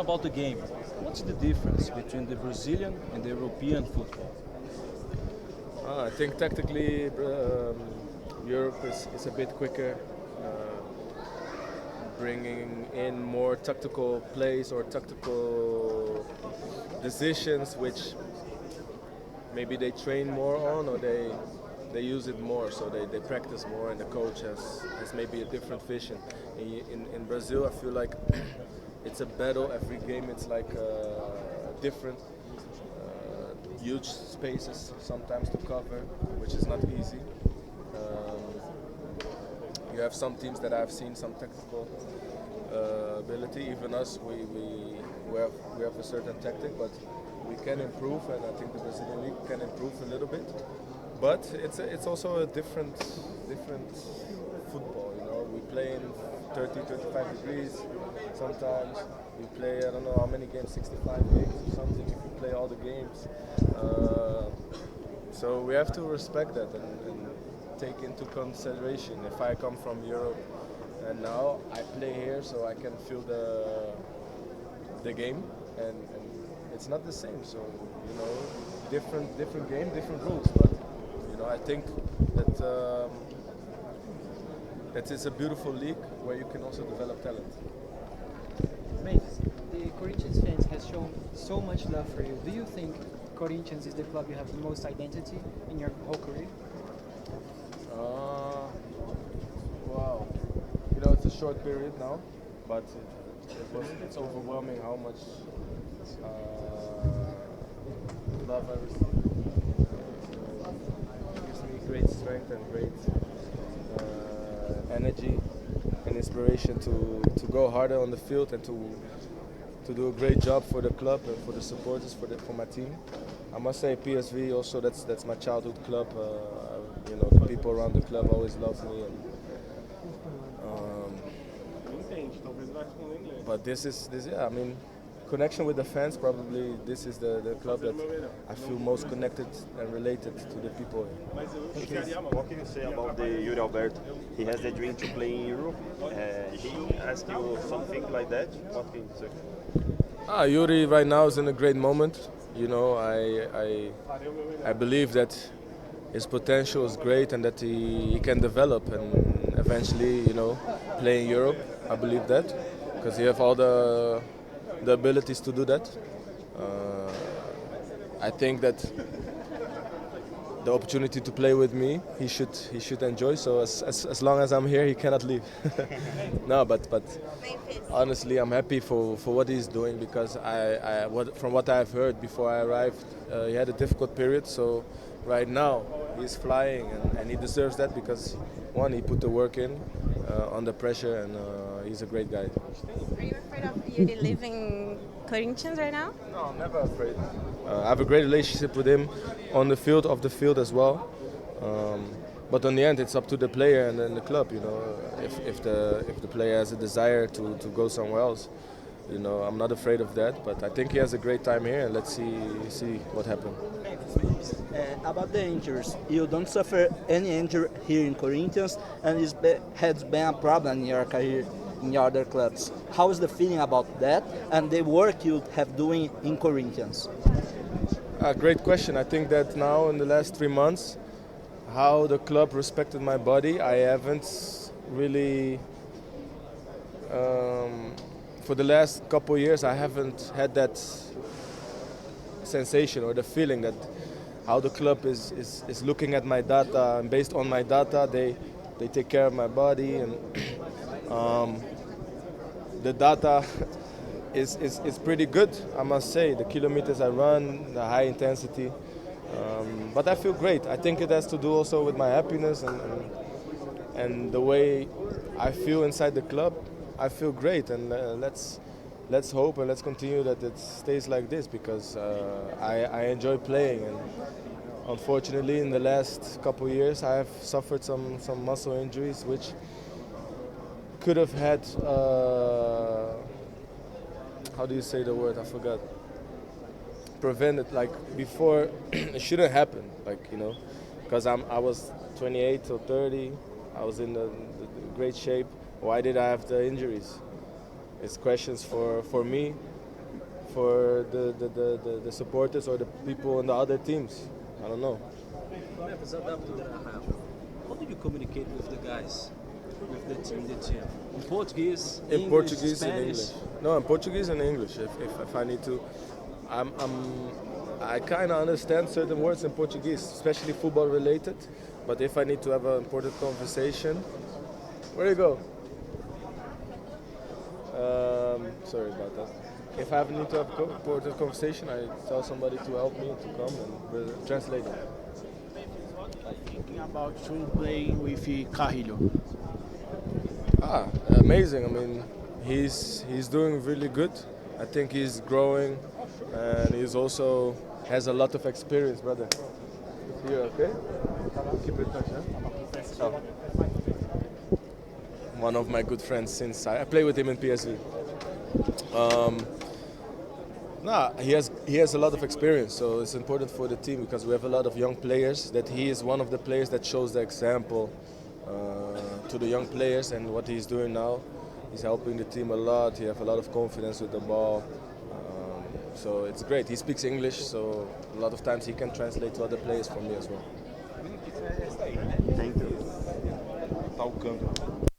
about the game, what's the difference between the Brazilian and the European football? I think tactically Europe is a bit quicker, bringing in more tactical plays or tactical decisions which maybe they train more on or they use it more, so they practice more and the coach has maybe a different vision. In Brazil, I feel like it's a battle every game. It's like different, huge spaces sometimes to cover, which is not easy. You have some teams that I've seen some tactical ability. Even us, we have a certain tactic, but we can improve, and I think the Brazilian league can improve a little bit. But it's also a different football. You know, we play in 30, 35 degrees. Sometimes we play, I don't know how many games, 65 games or something. If we play all the games, so we have to respect that and take into consideration. If I come from Europe and now I play here, so I can feel the game, and it's not the same. So you know, different game, different rules. But you know, I think that that is a beautiful league where you can also develop talent. Memphis, the Corinthians fans has shown so much love for you. Do you think Corinthians is the club you have the most identity in your whole career? Wow. You know, it's a short period now, but it's overwhelming how much love I receive. It gives me great strength and great energy and inspiration to go harder on the field and to do a great job for the club and for the supporters, for my team. I must say PSV also, that's my childhood club. You know, the people around the club always love me. But this yeah, I mean, connection with the fans, probably this is the club that I feel most connected and related to the people. What can you say about the Yuri Alberto? He has the dream to play in Europe. He asked you something like that. What can you say? Yuri right now is in a great moment. You know, I believe that his potential is great and that he can develop and eventually, you know, play in Europe. I believe that because he have all the abilities to do that. I think that the opportunity to play with me, he should enjoy. So as long as I'm here, he cannot leave. No, but honestly, I'm happy for what he's doing because from what I've heard before I arrived, he had a difficult period. So right now he's flying and he deserves that because one, he put the work in under pressure and he's a great guy. Are you afraid of Yuri leaving Corinthians right now? No, I'm never afraid. I have a great relationship with him on the field, off the field as well. But in the end, it's up to the player and then the club. You know, if the player has a desire to go somewhere else, you know, I'm not afraid of that. But I think he has a great time here, and let's see what happens. About the injuries, you don't suffer any injury here in Corinthians, and it has been a problem in your career in your other clubs. How is the feeling about that and the work you have doing in Corinthians? Great question. I think that now in the last 3 months, how the club respected my body, I haven't really. For the last couple of years, I haven't had that sensation or the feeling that how the club is looking at my data, and based on my data, they take care of my body, and the data is pretty good, I must say. The kilometers I run, the high intensity, but I feel great. I think it has to do also with my happiness and the way I feel inside the club. I feel great, and let's hope and let's continue that it stays like this because I enjoy playing. And unfortunately, in the last couple of years, I have suffered some muscle injuries, which could have had how do you say the word? I forgot. Prevented, like before, it shouldn't happen. Like, you know, because I was 28 or 30, I was in the great shape. Why did I have the injuries? It's questions for me for the supporters or the people on the other teams. I don't know. Memphis, Adaptação that I have. How do you communicate with the guys, with the team? In Portuguese, In English, Portuguese Spanish? and English. No, in Portuguese and English. If I need to, I kind of understand certain words in Portuguese, especially football related. But if I need to have an important conversation, where you go? Sorry about that. If I need to have an important conversation, I tell somebody to help me to come and translate it. Thinking about soon playing with Carrillo. Amazing. I mean, he's doing really good. I think he's growing, and he's also has a lot of experience, brother. You okay? Keep in touch, huh? One of my good friends since I play with him in PSV. He has a lot of experience, so it's important for the team because we have a lot of young players. That he is one of the players that shows the example to the young players, and what he's doing now, he's helping the team a lot. He has a lot of confidence with the ball, so it's great. He speaks English, so a lot of times he can translate to other players for me as well. Thank you. Tá o câmbio.